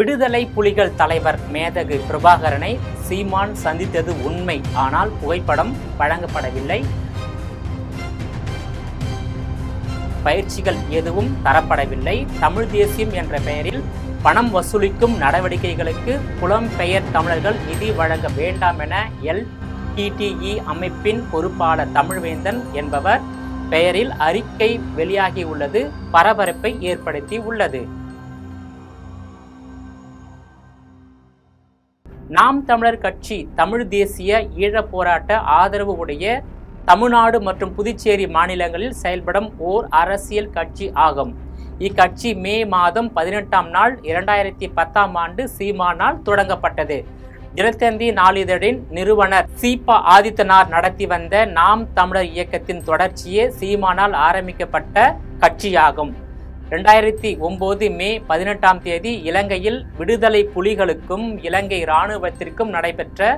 விடுதலை புலிகள் தலைவர் மேதகு பிரபாகரனை சீமான் சந்தித்தது உண்மை, ஆனால் புகைப்படம் வழங்கப்படவில்லை. பயிற்சிகள் எதுவும் தரப்படவில்லை. தமிழ் தேசியம் என்ற பெயரில் பணம் வசூலிக்கும் நடவடிக்கைகளுக்கு புலம்பெயர் தமிழர்கள் நிதி வழங்க வேண்டாம் என LTTE அமைப்பின் பொறுப்பாளர் தமிழ்வேந்தன் என்பவர் பெயரில் அறிக்கை வெளியாகியுள்ளது பரபரப்பை ஏற்படுத்தி உள்ளது. நாம் தமிழர் கட்சி தமிழ் தேசிய ஈழப் போராட்ட ஆதரவு உடைய தமிழ்நாடு மற்றும் புதுச்சேரி மாநிலங்களில் செயல்படும் ஓர் அரசியல் கட்சி ஆகும். இக்கட்சி மே மாதம் 18ஆம் நாள் 2010ஆம் ஆண்டு சீமானால் தொடங்கப்பட்டது. தினத்தந்தி நாளிதழின் நிறுவனர் சீபா ஆதித்தனார் நடத்தி வந்த நாம் தமிழர் இயக்கத்தின் தொடர்ச்சியே சீமானால் ஆரம்பிக்கப்பட்ட கட்சியாகும். 2009 மே 18ஆம் தேதி இலங்கையில் விடுதலை புலிகளுக்கும் இலங்கை இராணுவத்திற்கும் நடைபெற்ற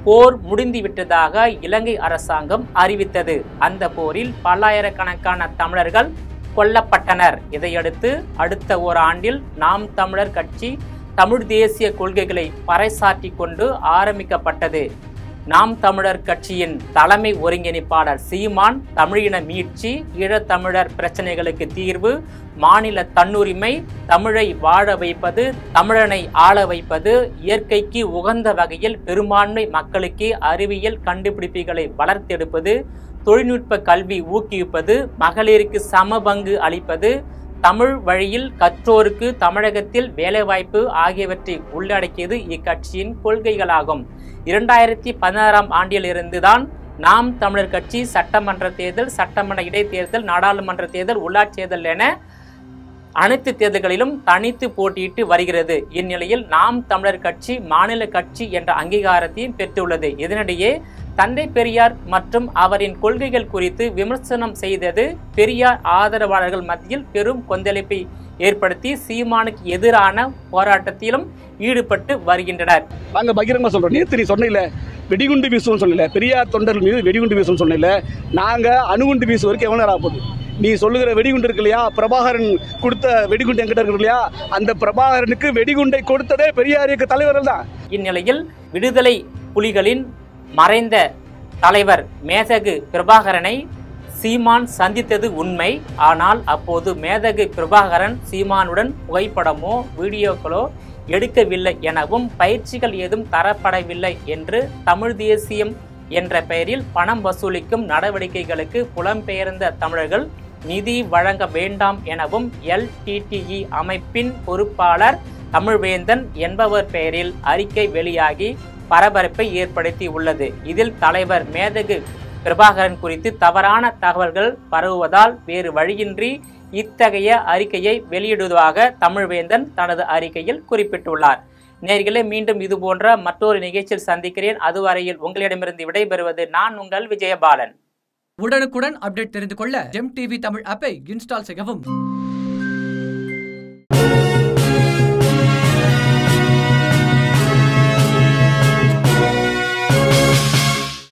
போர் முடிந்துவிட்டதாக இலங்கை அரசாங்கம் அறிவித்தது. அந்த போரில் பல்லாயிரக்கணக்கான தமிழர்கள் கொல்லப்பட்டனர். இதையடுத்து அடுத்த ஓராண்டில் நாம் தமிழர் கட்சி தமிழ் தேசிய கொள்கைகளை பறைசாற்றி கொண்டு ஆரம்பிக்கப்பட்டது. நாம் தமிழர் கட்சியின் தலைமை ஒருங்கிணைப்பாளர் சீமான் தமிழின மீட்சி, ஈழத்தமிழர் பிரச்சனைகளுக்கு தீர்வு, மாநில தன்னுரிமை, தமிழை வாழ வைப்பது, தமிழனை ஆள வைப்பது, இயற்கைக்கு உகந்த வகையில் பெரும்பான்மை மக்களுக்கு அறிவியல் கண்டுபிடிப்புகளை வளர்த்தெடுப்பது, தொழில்நுட்ப கல்வி ஊக்குவிப்பது, மகளிருக்கு சம பங்கு அளிப்பது, தமிழ் வழியில் கற்றோருக்கு தமிழகத்தில் வேலைவாய்ப்பு ஆகியவற்றை உள்ளடக்கியது இக்கட்சியின் கொள்கைகளாகும். 2016ஆம் ஆண்டிலிருந்துதான் நாம் தமிழர் கட்சி சட்டமன்ற தேர்தல், சட்டமன்ற இடைத்தேர்தல், நாடாளுமன்ற தேர்தல், உள்ளாட்சி தேர்தல் என அனைத்து தேர்தல்களிலும் தனித்து போட்டியிட்டு வருகிறது. இந்நிலையில் நாம் தமிழர் கட்சி மாநில கட்சி என்ற அங்கீகாரத்தையும் பெற்றுள்ளது. இதனிடையே தந்தை பெரியார் மற்றும் அவரின் கொள்கைகள் குறித்து விமர்சனம் செய்தது பெரியார் ஆதரவாளர்கள் மத்தியில் பெரும் கொந்தளிப்பை ஏற்படுத்தி சீமானுக்கு எதிரான போராட்டத்திலும் ஈடுபட்டு வருகின்றனர். நாங்க பகிரங்கமா சொல்றோம். நேற்று நீ சொன்ன வெடிகுண்டு வீசுவோம் சொல்லல, பெரியார் தொண்டர்கள் மீது வெடிகுண்டு வீசுவோம் சொன்ன, நாங்க அணுகுண்டு வீசுவதற்கு எவ்வளவு நேரம் ஆகுது? நீ சொல்லுகிற வெடிகுண்டு இருக்கு இல்லையா, பிரபாகரன் கொடுத்த வெடிகுண்டு என்கிட்ட இருக்கு இல்லையா, அந்த பிரபாகரனுக்கு வெடிகுண்டை கொடுத்ததே பெரியார் இயக்க தலைவர்கள் தான். இந்நிலையில் விடுதலை புலிகளின் மறைந்த தலைவர் மேதகு பிரபாகரனை சீமான் சந்தித்தது உண்மை, ஆனால் அப்போது மேதகு பிரபாகரன் சீமானுடன் புகைப்படமோ வீடியோக்களோ எடுக்கவில்லை எனவும் பயிற்சிகள் ஏதும் தரப்படவில்லை என்று தமிழ் தேசியம் என்ற பெயரில் பணம் வசூலிக்கும் நடவடிக்கைகளுக்கு புலம்பெயர்ந்த தமிழர்கள் நிதி வழங்க வேண்டாம் எனவும் LTTE அமைப்பின் பொறுப்பாளர் தமிழ்வேந்தன் என்பவர் பெயரில் அறிக்கை வெளியாகி பரபரப்பை ஏற்படுத்தி உள்ளது. இதில் தலைவர் மேதகு பிரபாகரன் குறித்து தவறான தகவல்கள் பரவுவதால் வேறு வழியின்றி இத்தகைய அறிக்கையை வெளியிடுவதாக தமிழ்வேந்தன் தனது அறிக்கையில் குறிப்பிட்டுள்ளார். நேயர்களே, மீண்டும் இது போன்ற மற்றொரு நிகழ்ச்சியில் சந்திக்கிறேன். அதுவரையில் உங்களிடமிருந்து விடைபெறுவது நான் உங்கள் விஜயபாலன். உடனுக்குடன் அப்டேட் தெரிந்து கொள்ள ஜெம் டிவி தமிழ் ஆப்பை இன்ஸ்டால் செய்யவும்.